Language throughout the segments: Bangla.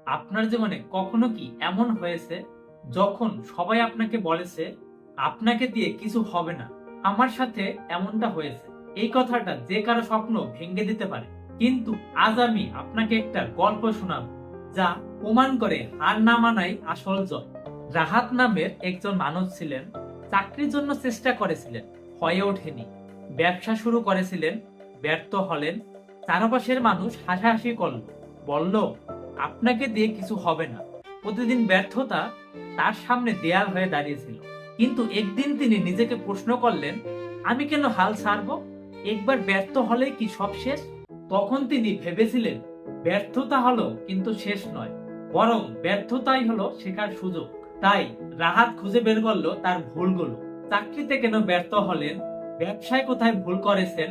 আপনার জীবনে কখনো কি এমন হয়েছে যখন সবাই আপনাকে বলেছে আপনাকে দিয়ে কিছু হবে না? আমার সাথে এমনটা হয়েছে। এই কথাটা যে কারো স্বপ্ন ভেঙে দিতে পারে। কিন্তু আজ আমি আপনাকে একটা গল্প শোনাবো যা প্রমাণ করে হার না মানাই আসল জয়। রাহাত নামের একজন মানুষ ছিলেন। চাকরির জন্য চেষ্টা করেছিলেন, হয়ে ওঠেনি। ব্যবসা শুরু করেছিলেন, ব্যর্থ হলেন। চারপাশের মানুষ হাসাহাসি করলো, বলল আপনাকে দিয়ে কিছু হবে না। প্রতিদিন ব্যর্থতা তার সামনে দেয়াল হয়ে দাঁড়িয়েছিল। কিন্তু একদিন তিনি নিজেকে প্রশ্ন করলেন, আমি কেন হাল ছাড়বো? একবার ব্যর্থ হলে কি সব শেষ? তখন তিনি ভেবেছিলেন ব্যর্থতা হলো কিন্তু শেষ নয়, বরং ব্যর্থতাই হলো শেখার সুযোগ। তাই রাহাত খুঁজে বের করলো তার ভুলগুলো। চাকরিতে কেন ব্যর্থ হলেন, ব্যবসায় কোথায় ভুল করেছেন,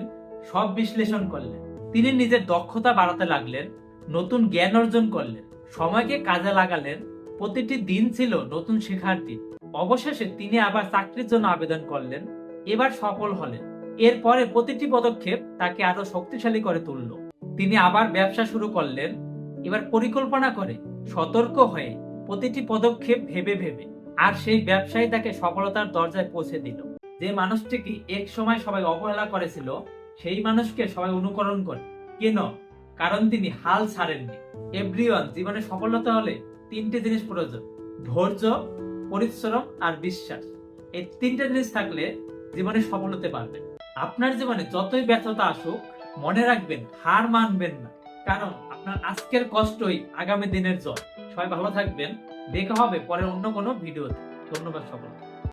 সব বিশ্লেষণ করলেন। তিনি নিজের দক্ষতা বাড়াতে লাগলেন, নতুন জ্ঞান অর্জন করলেন, সময়কে কাজে লাগালেন। প্রতিটি দিন ছিল নতুন শেখার দিন। অবশেষে তিনি আবার চাকরির জন্য আবেদন করলেন, এবার সফল হলেন। এরপরে প্রতিটি পদক্ষেপ তাকে আরো শক্তিশালী করে তুলল। তিনি আবার ব্যবসা শুরু করলেন, এবার পরিকল্পনা করে, সতর্ক হয়ে, প্রতিটি পদক্ষেপ ভেবে ভেবে। আর সেই ব্যবসায়ী তাকে সফলতার দরজায় পৌঁছে দিল। যে মানুষটিকে এক সময় সবাই অবহেলা করেছিল, সেই মানুষকে সবাই অনুকরণ করে। কেন? কারণ তিনি হাল ছাড়েননি। এভরিওয়ান, জীবনে সফলতা হলে তিনটে জিনিস প্রয়োজন: ধৈর্য, পরিশ্রম আর বিশ্বাস। এই তিনটে জিনিস থাকলে জীবনে সফল হতে পারবেন। আপনার জীবনে যতই ব্যর্থতা আসুক, মনে রাখবেন হার মানবেন না। কারণ আপনার আজকের কষ্টই আগামী দিনের জয়। সবাই ভালো থাকবেন। দেখা হবে পরে অন্য কোনো ভিডিওতে। ধন্যবাদ সকলকে।